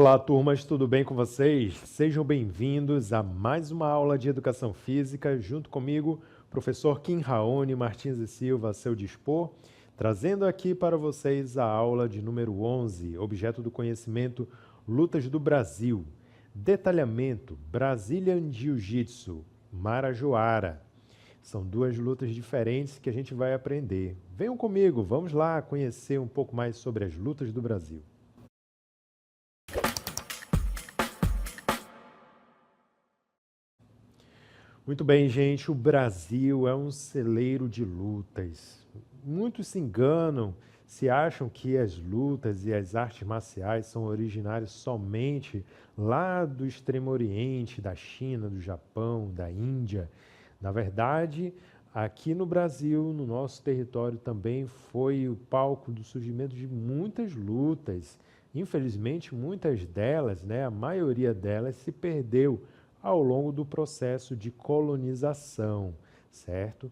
Olá, turmas, tudo bem com vocês? Sejam bem-vindos a mais uma aula de Educação Física, junto comigo, professor Kim Raoni Martins e Silva, a seu dispor, trazendo aqui para vocês a aula de número 11, objeto do conhecimento, Lutas do Brasil. Detalhamento, Brazilian Jiu-Jitsu, Marajoara. São duas lutas diferentes que a gente vai aprender. Venham comigo, vamos lá conhecer um pouco mais sobre as lutas do Brasil. Muito bem, gente, o Brasil é um celeiro de lutas. Muitos se enganam, se acham que as lutas e as artes marciais são originárias somente lá do Extremo Oriente, da China, do Japão, da Índia. Na verdade, aqui no Brasil, no nosso território, também foi o palco do surgimento de muitas lutas. Infelizmente, muitas delas, né, a maioria delas se perdeu ao longo do processo de colonização, certo?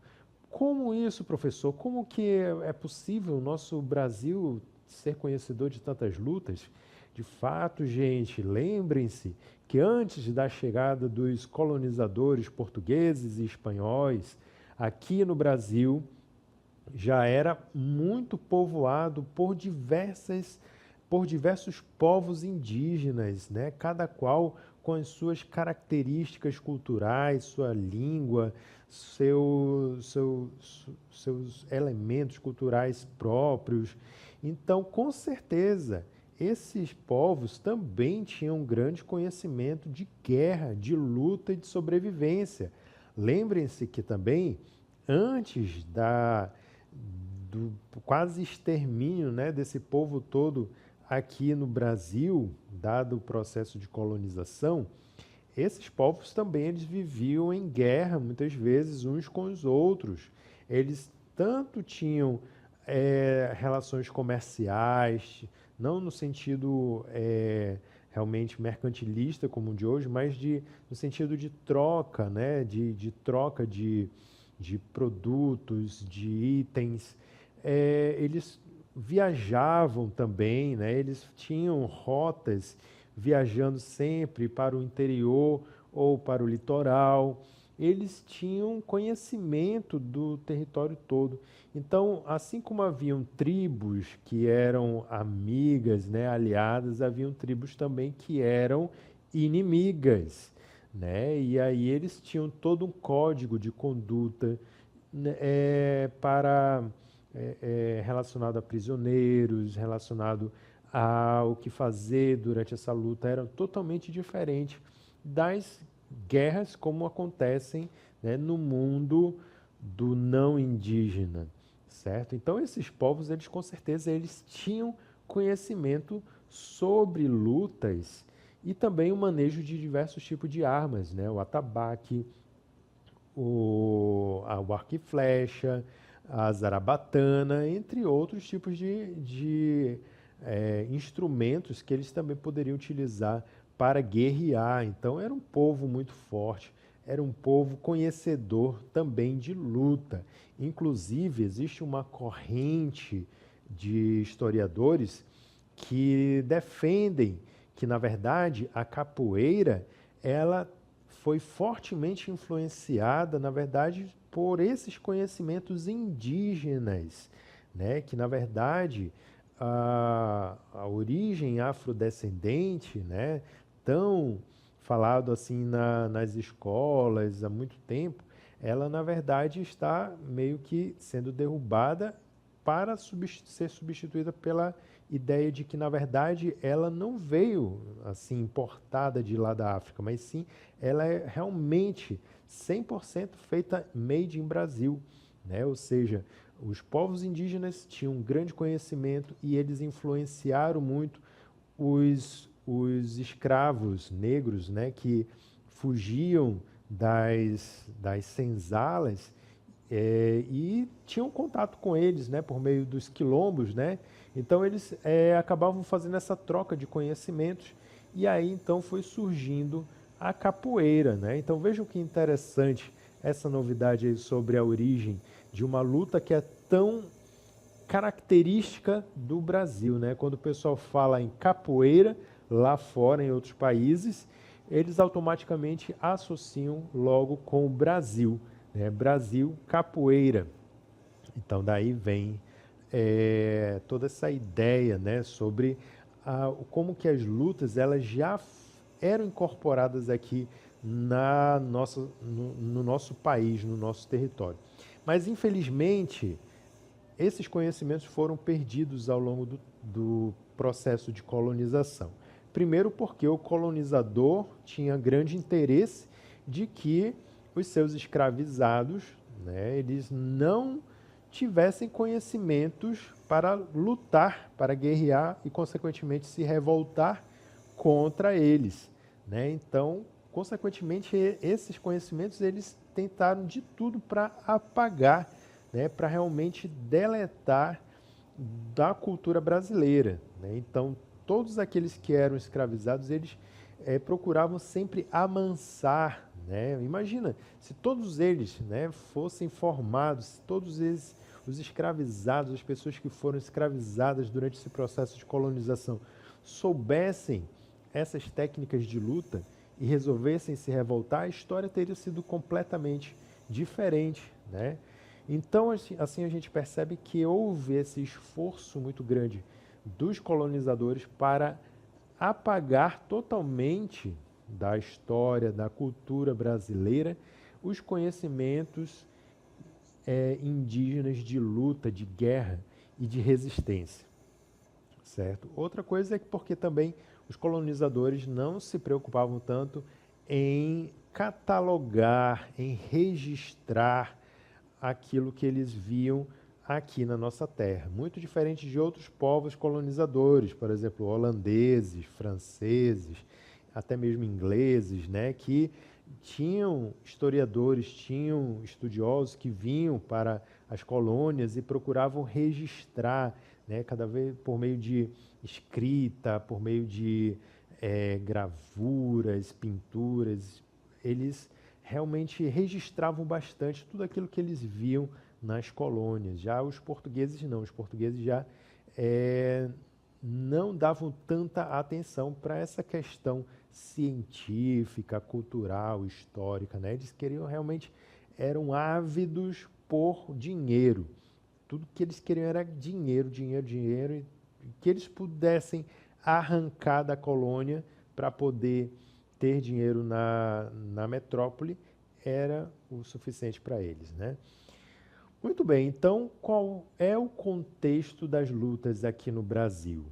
Como isso, professor? Como que é possível o nosso Brasil ser conhecedor de tantas lutas? De fato, gente, lembrem-se que antes da chegada dos colonizadores portugueses e espanhóis, aqui no Brasil já era muito povoado por diversos povos indígenas, né? Cada qual com as suas características culturais, sua língua, seus elementos culturais próprios. Então, com certeza, esses povos também tinham grande conhecimento de guerra, de luta e de sobrevivência. Lembrem-se que também, antes do quase extermínio, né, desse povo todo aqui no Brasil, dado o processo de colonização, esses povos também eles viviam em guerra, muitas vezes, uns com os outros. Eles tanto tinham relações comerciais, não no sentido realmente mercantilista como o de hoje, mas no sentido de troca, né? de troca de produtos, de itens. Eles viajavam também, né? Eles tinham rotas viajando sempre para o interior ou para o litoral. Eles tinham conhecimento do território todo. Então, assim como haviam tribos que eram amigas, né, aliadas, haviam tribos também que eram inimigas, né? E aí eles tinham todo um código de conduta, né, relacionado a prisioneiros, relacionado ao que fazer durante essa luta, era totalmente diferente das guerras como acontecem, né, no mundo do não indígena, certo? Então esses povos, eles com certeza eles tinham conhecimento sobre lutas e também o manejo de diversos tipos de armas, né? O atabaque, o arco e flecha, a zarabatana, entre outros tipos de instrumentos que eles também poderiam utilizar para guerrear. Então era um povo muito forte, era um povo conhecedor também de luta. Inclusive, existe uma corrente de historiadores que defendem que, na verdade, a capoeira ela foi fortemente influenciada, na verdade, por esses conhecimentos indígenas, né? Que, na verdade, a origem afrodescendente, né? Tão falado assim nas escolas há muito tempo, ela, na verdade, está meio que sendo derrubada para ser substituída pela ideia de que, na verdade, ela não veio assim importada de lá da África, mas sim ela é realmente 100% feita made in Brasil, né? Ou seja, os povos indígenas tinham um grande conhecimento e eles influenciaram muito os escravos negros, né, que fugiam das senzalas e tinham contato com eles, né, por meio dos quilombos, né? Então eles acabavam fazendo essa troca de conhecimentos e aí então foi surgindo a capoeira, né? Então vejam que interessante essa novidade aí sobre a origem de uma luta que é tão característica do Brasil, né? Quando o pessoal fala em capoeira, lá fora, em outros países, eles automaticamente associam logo com o Brasil, né? Brasil, capoeira. Então, daí vem toda essa ideia, né, sobre como que as lutas elas já eram incorporadas aqui no nosso país, no nosso território. Mas, infelizmente, esses conhecimentos foram perdidos ao longo do processo de colonização. Primeiro porque o colonizador tinha grande interesse de que os seus escravizados, né, eles não tivessem conhecimentos para lutar, para guerrear e, consequentemente, se revoltar contra eles, né? Então, consequentemente, esses conhecimentos eles tentaram de tudo para apagar, né? Para realmente deletar da cultura brasileira, né? Então, todos aqueles que eram escravizados, eles procuravam sempre amansar, né? Imagina, se todos eles, né, fossem formados, se todos eles, os escravizados, as pessoas que foram escravizadas durante esse processo de colonização, soubessem essas técnicas de luta e resolvessem se revoltar, a história teria sido completamente diferente, né? Então, assim a gente percebe que houve esse esforço muito grande dos colonizadores para apagar totalmente da história, da cultura brasileira, os conhecimentos indígenas de luta, de guerra e de resistência, certo? Outra coisa é que porque também os colonizadores não se preocupavam tanto em catalogar, em registrar aquilo que eles viam aqui na nossa terra. Muito diferente de outros povos colonizadores, por exemplo, holandeses, franceses, até mesmo ingleses, né, que tinham historiadores, tinham estudiosos que vinham para as colônias e procuravam registrar, né, cada vez por meio de escrita, por meio de gravuras, pinturas, eles realmente registravam bastante tudo aquilo que eles viam nas colônias. Já os portugueses não, os portugueses já não davam tanta atenção para essa questão científica, cultural, histórica, né? Eles queriam realmente, eram ávidos por dinheiro. Tudo que eles queriam era dinheiro, dinheiro, dinheiro, e que eles pudessem arrancar da colônia para poder ter dinheiro na metrópole era o suficiente para eles, né? Muito bem, então qual é o contexto das lutas aqui no Brasil?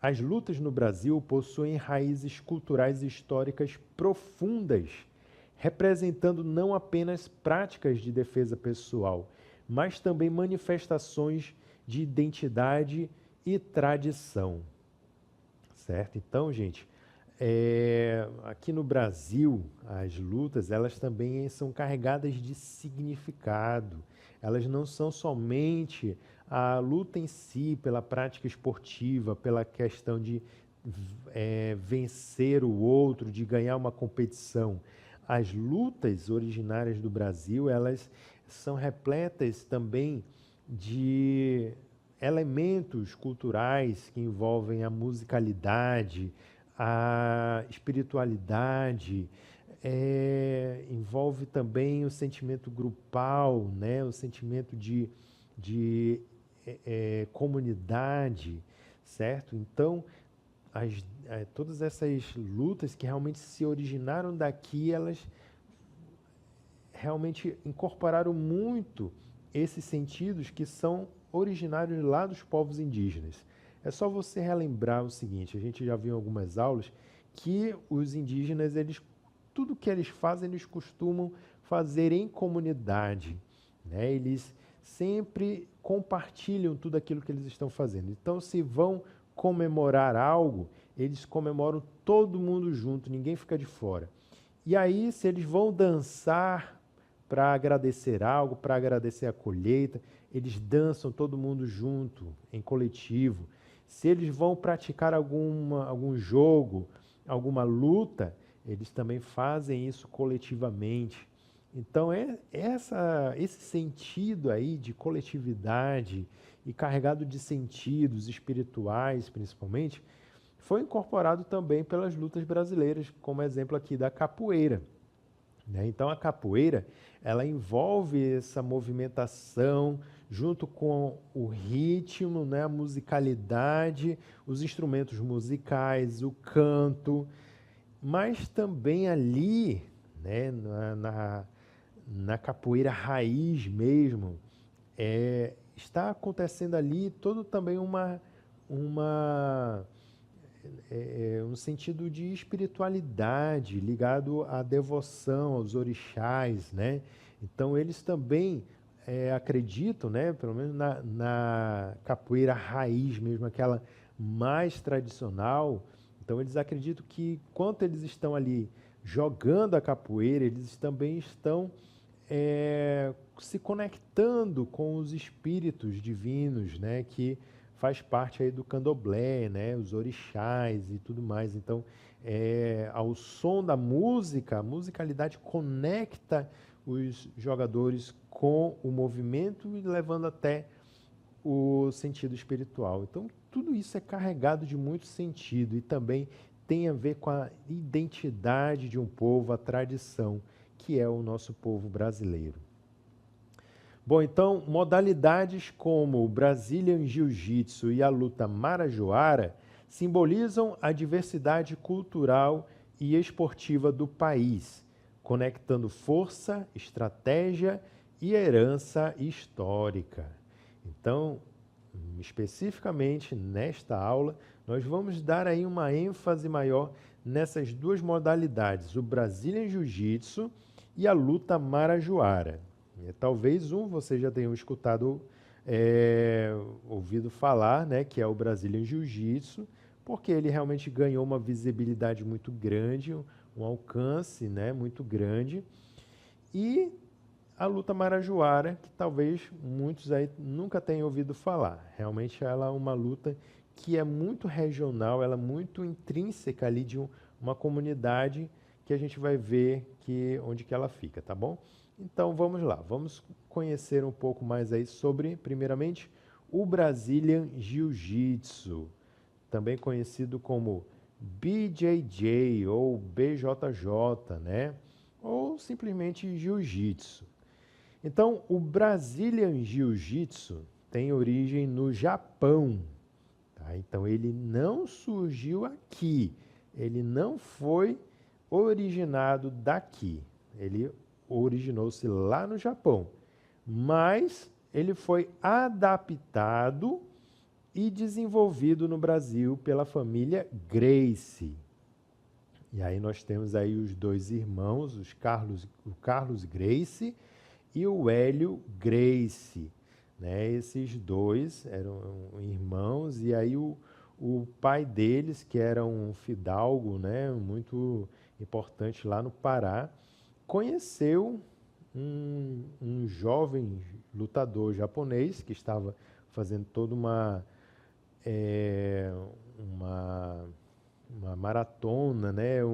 As lutas no Brasil possuem raízes culturais e históricas profundas, representando não apenas práticas de defesa pessoal, mas também manifestações de identidade e tradição, certo? Então, gente, aqui no Brasil, as lutas, elas também são carregadas de significado. Elas não são somente a luta em si, pela prática esportiva, pela questão de vencer o outro, de ganhar uma competição. As lutas originárias do Brasil, elas são repletas também de elementos culturais que envolvem a musicalidade, a espiritualidade, envolve também o sentimento grupal, né? O sentimento de comunidade, certo? Então, todas essas lutas que realmente se originaram daqui, elas realmente incorporaram muito esses sentidos que são originários lá dos povos indígenas. É só você relembrar o seguinte, a gente já viu em algumas aulas que os indígenas, tudo que eles fazem, eles costumam fazer em comunidade, né? Eles sempre compartilham tudo aquilo que eles estão fazendo. Então, se vão comemorar algo, eles comemoram todo mundo junto, ninguém fica de fora. E aí, se eles vão dançar para agradecer algo, para agradecer a colheita, eles dançam todo mundo junto, em coletivo. Se eles vão praticar algum jogo, alguma luta, eles também fazem isso coletivamente. Então, esse sentido aí de coletividade e carregado de sentidos espirituais, principalmente, foi incorporado também pelas lutas brasileiras, como exemplo aqui da capoeira, né? Então a capoeira, ela envolve essa movimentação junto com o ritmo, né, a musicalidade, os instrumentos musicais, o canto, mas também ali, né, na capoeira raiz mesmo, está acontecendo ali todo também uma um sentido de espiritualidade ligado à devoção aos orixás, né? Então eles também acreditam, né? Pelo menos na capoeira raiz mesmo, aquela mais tradicional. Então eles acreditam que enquanto eles estão ali jogando a capoeira, eles também estão se conectando com os espíritos divinos, né? Que faz parte aí do candomblé, né? Os orixás e tudo mais. Então, ao som da música, a musicalidade conecta os jogadores com o movimento e levando até o sentido espiritual. Então, tudo isso é carregado de muito sentido e também tem a ver com a identidade de um povo, a tradição, que é o nosso povo brasileiro. Bom, então, modalidades como o Brazilian Jiu-Jitsu e a luta marajoara simbolizam a diversidade cultural e esportiva do país, conectando força, estratégia e herança histórica. Então, especificamente nesta aula, nós vamos dar aí uma ênfase maior nessas duas modalidades, o Brazilian Jiu-Jitsu e a luta marajoara. Talvez você já tenha escutado, ouvido falar, né, que é o Brazilian Jiu-Jitsu, porque ele realmente ganhou uma visibilidade muito grande, um alcance, né, muito grande. E a luta marajoara, que talvez muitos aí nunca tenham ouvido falar. Realmente ela é uma luta que é muito regional, ela é muito intrínseca ali de uma comunidade que a gente vai ver onde que ela fica, tá bom? Então vamos lá, vamos conhecer um pouco mais aí sobre, primeiramente, o Brazilian Jiu-Jitsu, também conhecido como BJJ ou BJJ, né? Ou simplesmente Jiu-Jitsu. Então, o Brazilian Jiu-Jitsu tem origem no Japão, tá? Então, ele não surgiu aqui, ele não foi originado daqui, ele originou-se lá no Japão, mas ele foi adaptado e desenvolvido no Brasil pela família Gracie. E aí nós temos aí os dois irmãos, o Carlos Gracie e o Hélio Gracie, né? Esses dois eram irmãos e aí o pai deles, que era um fidalgo, né, muito importante lá no Pará, conheceu um jovem lutador japonês que estava fazendo toda uma maratona, né?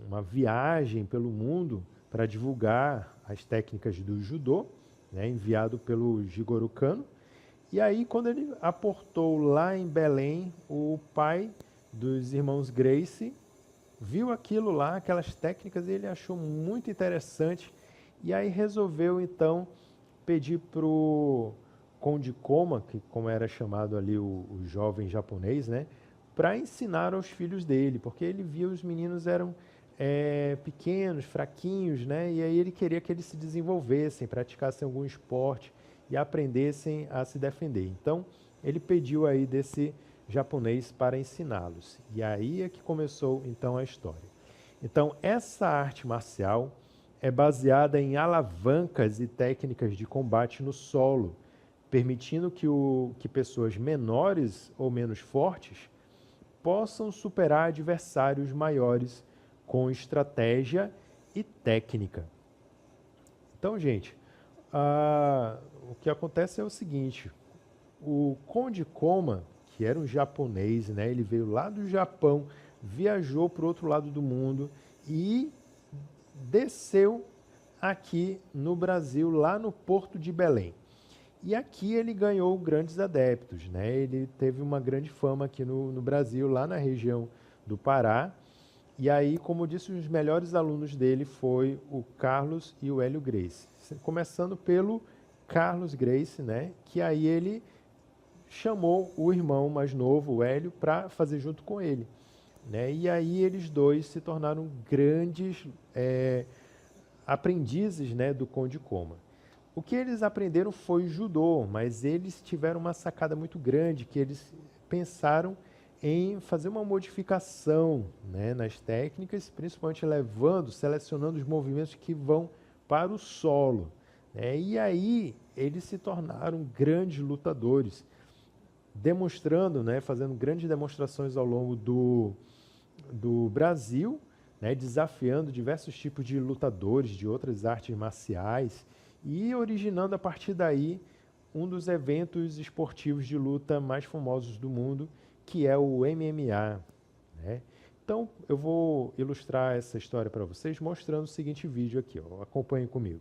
Uma viagem pelo mundo para divulgar as técnicas do judô, né? Enviado pelo Jigoro Kano. E aí, quando ele aportou lá em Belém, o pai dos irmãos Gracie viu aquilo lá, aquelas técnicas, e ele achou muito interessante. E aí resolveu, então, pedir para o Conde Koma, que como era chamado ali o jovem japonês, né, para ensinar aos filhos dele, porque ele via os meninos eram pequenos, fraquinhos, né, e aí ele queria que eles se desenvolvessem, praticassem algum esporte e aprendessem a se defender. Então, ele pediu aí desse japonês para ensiná-los. E aí é que começou, então, a história. Então, essa arte marcial é baseada em alavancas e técnicas de combate no solo, permitindo que pessoas menores ou menos fortes possam superar adversários maiores com estratégia e técnica. Então, gente, o que acontece é o seguinte, o Conde Koma, que era um japonês, né, ele veio lá do Japão, viajou para o outro lado do mundo e desceu aqui no Brasil, lá no Porto de Belém. E aqui ele ganhou grandes adeptos, né? Ele teve uma grande fama aqui no Brasil, lá na região do Pará. E aí, como eu disse, os melhores alunos dele foi o Carlos e o Hélio Gracie. Começando pelo Carlos Gracie, né? Que aí ele chamou o irmão mais novo, o Hélio, para fazer junto com ele, né? E aí eles dois se tornaram grandes aprendizes, né, do Conde Koma. O que eles aprenderam foi judô, mas eles tiveram uma sacada muito grande, que eles pensaram em fazer uma modificação, né, nas técnicas, principalmente selecionando os movimentos que vão para o solo, né? E aí eles se tornaram grandes lutadores, demonstrando, né, fazendo grandes demonstrações ao longo do Brasil, né, desafiando diversos tipos de lutadores de outras artes marciais e originando a partir daí um dos eventos esportivos de luta mais famosos do mundo, que é o MMA, né? Então, eu vou ilustrar essa história para vocês mostrando o seguinte vídeo aqui, ó. Acompanhem comigo.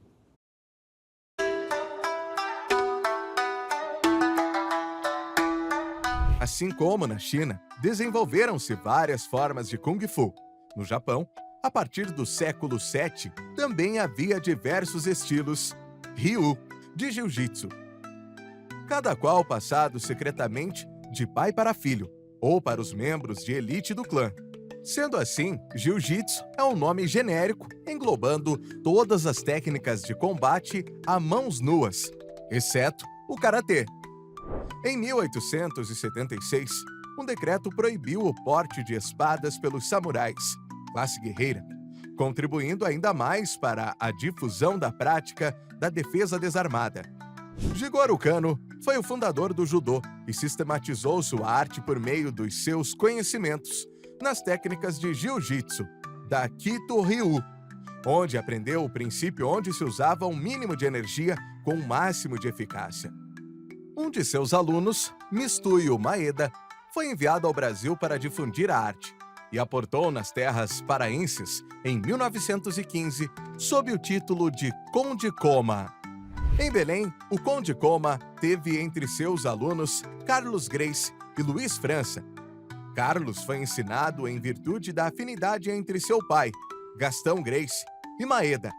Assim como na China, desenvolveram-se várias formas de Kung Fu. No Japão, a partir do século VII, também havia diversos estilos Ryu de Jiu-Jitsu, cada qual passado secretamente de pai para filho ou para os membros de elite do clã. Sendo assim, Jiu-Jitsu é um nome genérico englobando todas as técnicas de combate a mãos nuas, exceto o karatê. Em 1876, um decreto proibiu o porte de espadas pelos samurais, classe guerreira, contribuindo ainda mais para a difusão da prática da defesa desarmada. Jigoro Kano foi o fundador do judô e sistematizou sua arte por meio dos seus conhecimentos nas técnicas de jiu-jitsu, da Kito Ryu, onde aprendeu o princípio onde se usava um mínimo de energia com o máximo de eficácia. Um de seus alunos, Mitsuyo Maeda, foi enviado ao Brasil para difundir a arte e aportou nas terras paraenses em 1915 sob o título de Conde Koma. Em Belém, o Conde Koma teve entre seus alunos Carlos Gracie e Luiz França. Carlos foi ensinado em virtude da afinidade entre seu pai, Gastão Gracie, e Maeda.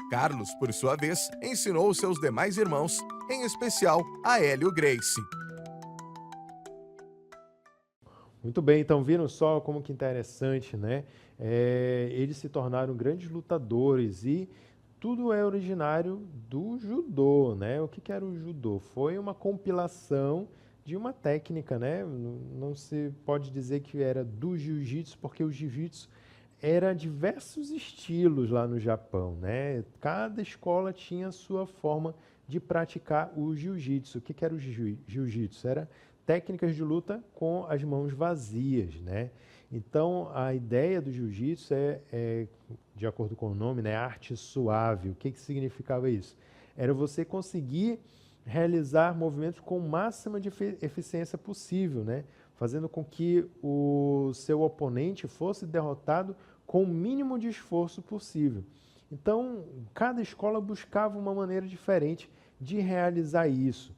Carlos, por sua vez, ensinou seus demais irmãos, em especial a Hélio Gracie. Muito bem, então viram só como que interessante, né? Eles se tornaram grandes lutadores e tudo é originário do judô, né? O que que era o judô? Foi uma compilação de uma técnica, né? Não se pode dizer que era do jiu-jitsu, porque o jiu-jitsu era diversos estilos lá no Japão, né? Cada escola tinha a sua forma de praticar o jiu-jitsu. O que que era o jiu-jitsu? Era técnicas de luta com as mãos vazias, né? Então, a ideia do jiu-jitsu de acordo com o nome, né, arte suave. O que que significava isso? Era você conseguir realizar movimentos com máxima de eficiência possível, né? Fazendo com que o seu oponente fosse derrotado com o mínimo de esforço possível. Então, cada escola buscava uma maneira diferente de realizar isso,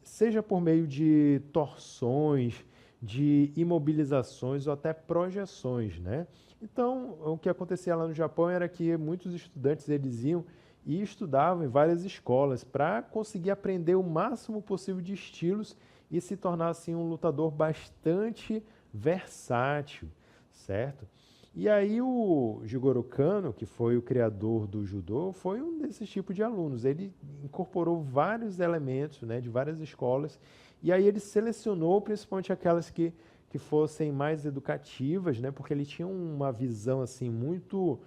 seja por meio de torções, de imobilizações ou até projeções, né? Então, o que acontecia lá no Japão era que muitos estudantes eles iam e estudavam em várias escolas para conseguir aprender o máximo possível de estilos e se tornar assim um lutador bastante versátil, certo? E aí o Jigoro Kano, que foi o criador do judô, foi um desses tipos de alunos. Ele incorporou vários elementos, né, de várias escolas, e aí ele selecionou principalmente aquelas que fossem mais educativas, né, porque ele tinha uma visão assim muito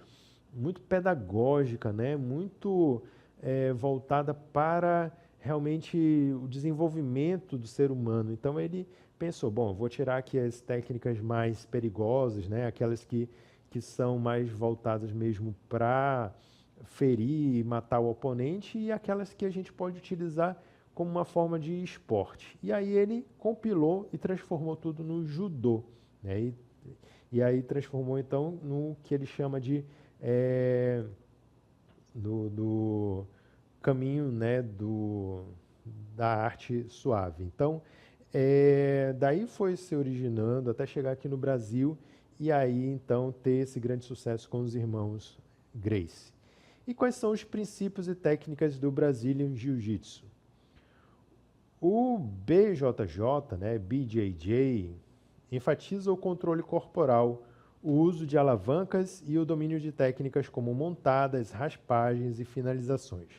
pedagógica, né, muito voltada para realmente o desenvolvimento do ser humano. Então ele pensou, bom, eu vou tirar aqui as técnicas mais perigosas, né, aquelas que são mais voltadas mesmo para ferir e matar o oponente e aquelas que a gente pode utilizar como uma forma de esporte. E aí ele compilou e transformou tudo no judô, né? E aí transformou então no que ele chama de do caminho, né, da arte suave. Então, daí foi se originando até chegar aqui no Brasil e aí, então, ter esse grande sucesso com os irmãos Gracie. E quais são os princípios e técnicas do Brazilian Jiu-Jitsu? O BJJ, né, BJJ, enfatiza o controle corporal, o uso de alavancas e o domínio de técnicas como montadas, raspagens e finalizações.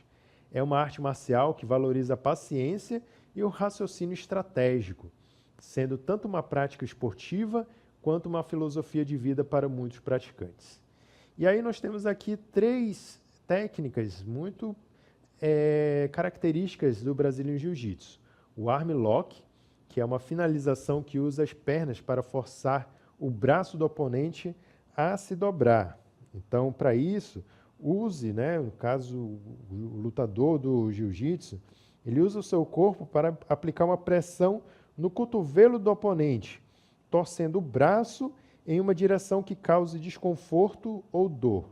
É uma arte marcial que valoriza a paciência e o raciocínio estratégico, sendo tanto uma prática esportiva quanto uma filosofia de vida para muitos praticantes. E aí nós temos aqui 3 técnicas muito características do Brazilian Jiu-Jitsu. O arm lock, que é uma finalização que usa as pernas para forçar o braço do oponente a se dobrar. Então, para isso, use, né, no caso, o lutador do jiu-jitsu, ele usa o seu corpo para aplicar uma pressão no cotovelo do oponente, torcendo o braço em uma direção que cause desconforto ou dor.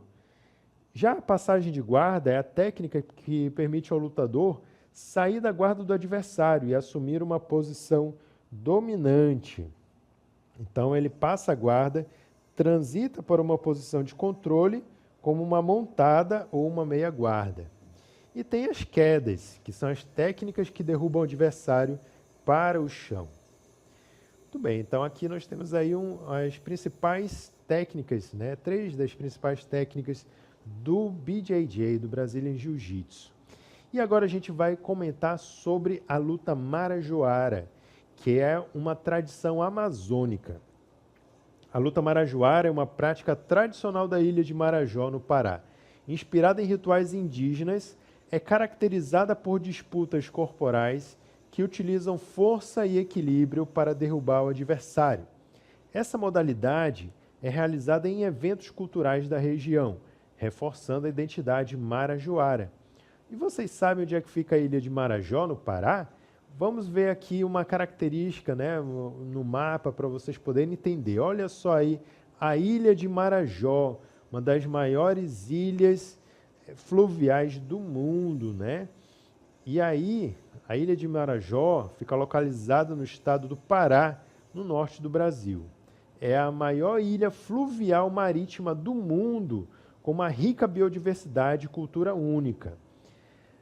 Já a passagem de guarda é a técnica que permite ao lutador sair da guarda do adversário e assumir uma posição dominante. Então, ele passa a guarda, transita para uma posição de controle, como uma montada ou uma meia guarda. E tem as quedas, que são as técnicas que derrubam o adversário para o chão. Muito bem, então aqui nós temos aí as principais técnicas, né? 3 das principais técnicas do BJJ, do Brazilian Jiu-Jitsu. E agora a gente vai comentar sobre a luta marajoara, que é uma tradição amazônica. A luta marajoara é uma prática tradicional da ilha de Marajó, no Pará. Inspirada em rituais indígenas, é caracterizada por disputas corporais que utilizam força e equilíbrio para derrubar o adversário. Essa modalidade é realizada em eventos culturais da região, reforçando a identidade marajoara. E vocês sabem onde é que fica a ilha de Marajó, no Pará? Vamos ver aqui uma característica, né, no mapa para vocês poderem entender. Olha só aí, a ilha de Marajó, uma das maiores ilhas fluviais do mundo, né? E aí, a ilha de Marajó fica localizada no estado do Pará, no norte do Brasil. É a maior ilha fluvial marítima do mundo, com uma rica biodiversidade e cultura única.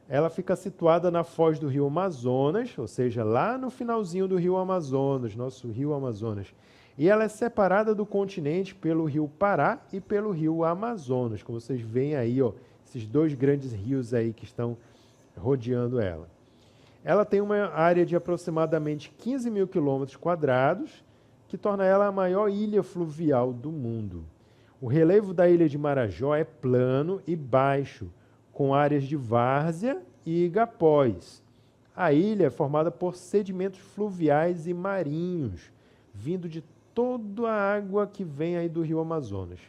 Ela fica situada na foz do rio Amazonas, ou seja, lá no finalzinho do rio Amazonas, nosso rio Amazonas. E ela é separada do continente pelo rio Pará e pelo rio Amazonas, como vocês veem aí, ó, esses 2 grandes rios aí que estão rodeando ela. Ela tem uma área de aproximadamente 15 mil quilômetros quadrados, que torna ela a maior ilha fluvial do mundo. O relevo da ilha de Marajó é plano e baixo, com áreas de várzea e igapós. A ilha é formada por sedimentos fluviais e marinhos, vindo de toda a água que vem aí do rio Amazonas.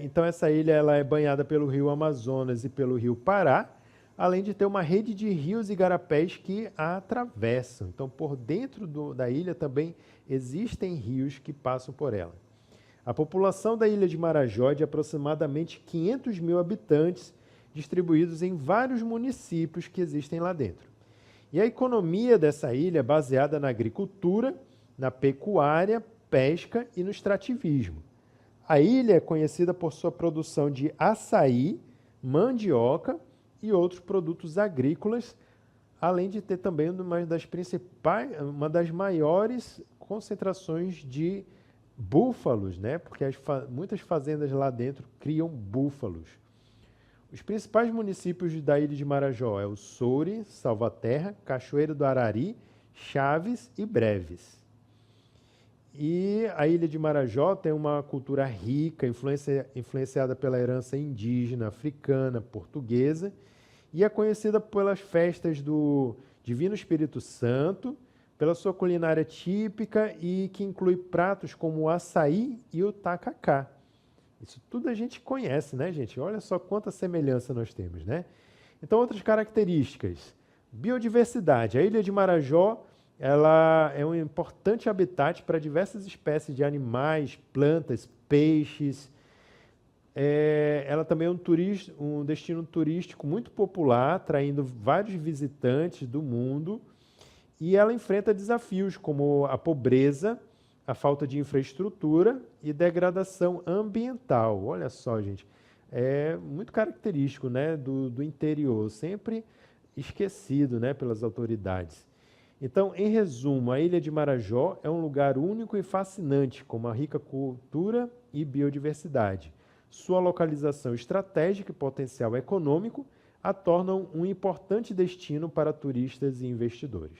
Então essa ilha ela é banhada pelo rio Amazonas e pelo rio Pará, além de ter uma rede de rios e igarapés que a atravessam. Então, por dentro da ilha também existem rios que passam por ela. A população da ilha de Marajó é de aproximadamente 500 mil habitantes, distribuídos em vários municípios que existem lá dentro. E a economia dessa ilha é baseada na agricultura, na pecuária, pesca e no extrativismo. A ilha é conhecida por sua produção de açaí, mandioca e outros produtos agrícolas, além de ter também uma das maiores concentrações de búfalos, né? Porque muitas fazendas lá dentro criam búfalos. Os principais municípios da ilha de Marajó é o Soure, Salvaterra, Cachoeiro do Arari, Chaves e Breves. E a ilha de Marajó tem uma cultura rica, influenciada pela herança indígena, africana, portuguesa, e é conhecida pelas festas do Divino Espírito Santo, pela sua culinária típica e que inclui pratos como o açaí e o tacacá. Isso tudo a gente conhece, né, gente? Olha só quanta semelhança nós temos, né? Então, outras características. Biodiversidade. A ilha de Marajó ela é um importante habitat para diversas espécies de animais, plantas, peixes. Ela também é um destino turístico muito popular, atraindo vários visitantes do mundo, e ela enfrenta desafios como a pobreza, a falta de infraestrutura e degradação ambiental. Olha só, gente, é muito característico, né, do interior, sempre esquecido, né, pelas autoridades. Então, em resumo, a Ilha de Marajó é um lugar único e fascinante, com uma rica cultura e biodiversidade. Sua localização estratégica e potencial econômico a tornam um importante destino para turistas e investidores.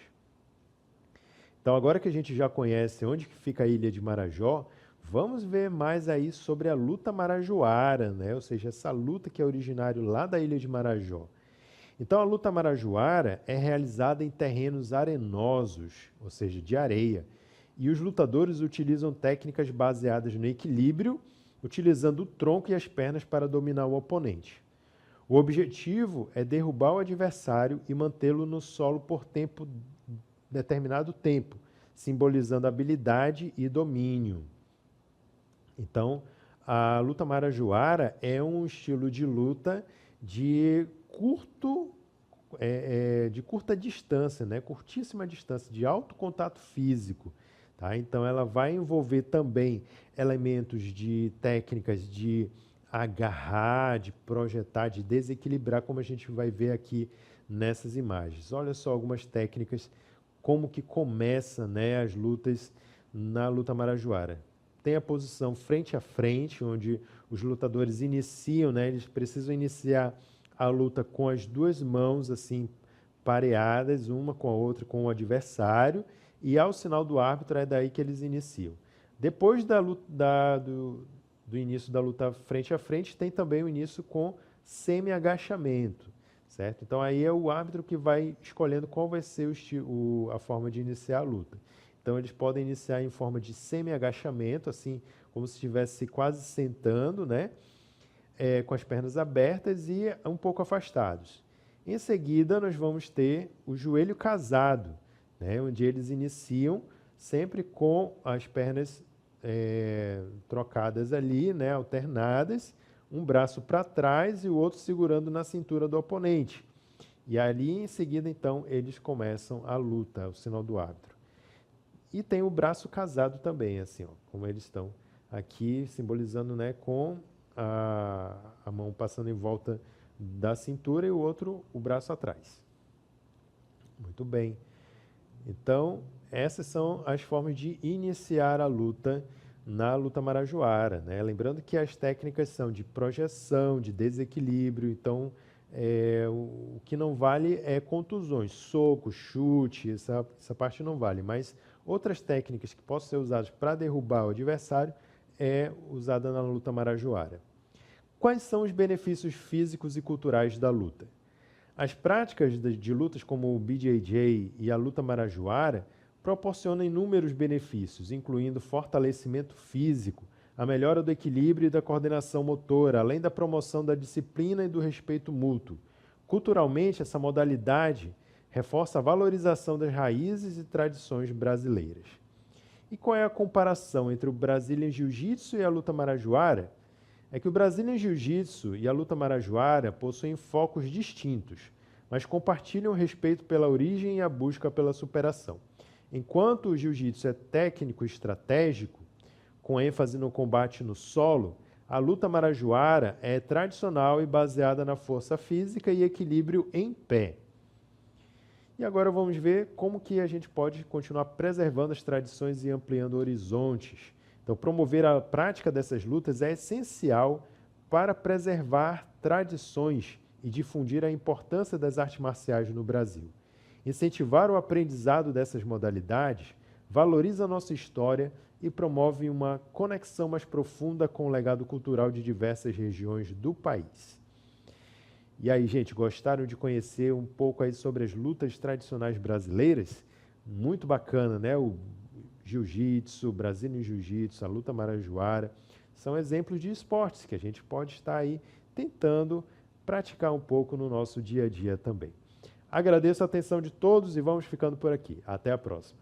Então, agora que a gente já conhece onde que fica a Ilha de Marajó, vamos ver mais aí sobre a luta marajoara, né? Ou seja, essa luta que é originária lá da Ilha de Marajó. Então, a luta marajoara é realizada em terrenos arenosos, ou seja, de areia, e os lutadores utilizam técnicas baseadas no equilíbrio, utilizando o tronco e as pernas para dominar o oponente. O objetivo é derrubar o adversário e mantê-lo no solo por determinado tempo, simbolizando habilidade e domínio. Então, a luta marajoara é um estilo de luta de curta distância, né? Curtíssima distância, de alto contato físico. Tá? Então, ela vai envolver também elementos de técnicas de agarrar, de projetar, de desequilibrar, como a gente vai ver aqui nessas imagens. Olha só algumas técnicas, como que começa, né, as lutas na luta marajoara. Tem a posição frente a frente, onde os lutadores iniciam, né, eles precisam iniciar a luta com as duas mãos assim pareadas, uma com a outra, com o adversário, e ao sinal do árbitro é daí que eles iniciam. Depois do início da luta frente a frente, tem também o início com semi-agachamento, certo? Então aí é o árbitro que vai escolhendo qual vai ser a forma de iniciar a luta. Então eles podem iniciar em forma de semi-agachamento, assim como se estivesse quase sentando, né? Com as pernas abertas e um pouco afastados. Em seguida, nós vamos ter o joelho casado, né, onde eles iniciam sempre com as pernas trocadas ali, né, alternadas, um braço para trás e o outro segurando na cintura do oponente. E ali, em seguida, então, eles começam a luta, o sinal do árbitro. E tem o braço casado também, assim, ó, como eles estão aqui, simbolizando, né, com a mão passando em volta da cintura e o outro, o braço atrás. Muito bem. Então, essas são as formas de iniciar a luta na luta marajoara, né? Lembrando que as técnicas são de projeção, de desequilíbrio, então o que não vale é contusões, soco, chute, essa parte não vale, mas outras técnicas que possam ser usadas para derrubar o adversário é usada na luta marajoara. Quais são os benefícios físicos e culturais da luta? As práticas de lutas como o BJJ e a luta marajoara proporcionam inúmeros benefícios, incluindo fortalecimento físico, a melhora do equilíbrio e da coordenação motora, além da promoção da disciplina e do respeito mútuo. Culturalmente, essa modalidade reforça a valorização das raízes e tradições brasileiras. E qual é a comparação entre o Brazilian Jiu-Jitsu e a luta marajoara? É que o Brazilian Jiu-Jitsu e a luta marajoara possuem focos distintos, mas compartilham o respeito pela origem e a busca pela superação. Enquanto o Jiu-Jitsu é técnico e estratégico, com ênfase no combate no solo, a luta marajoara é tradicional e baseada na força física e equilíbrio em pé. E agora vamos ver como que a gente pode continuar preservando as tradições e ampliando horizontes. Então, promover a prática dessas lutas é essencial para preservar tradições e difundir a importância das artes marciais no Brasil. Incentivar o aprendizado dessas modalidades valoriza a nossa história e promove uma conexão mais profunda com o legado cultural de diversas regiões do país. E aí, gente, gostaram de conhecer um pouco aí sobre as lutas tradicionais brasileiras? Muito bacana, né? O Jiu-Jitsu, o Brazilian Jiu-Jitsu, a luta marajoara, são exemplos de esportes que a gente pode estar aí tentando praticar um pouco no nosso dia a dia também. Agradeço a atenção de todos e vamos ficando por aqui. Até a próxima.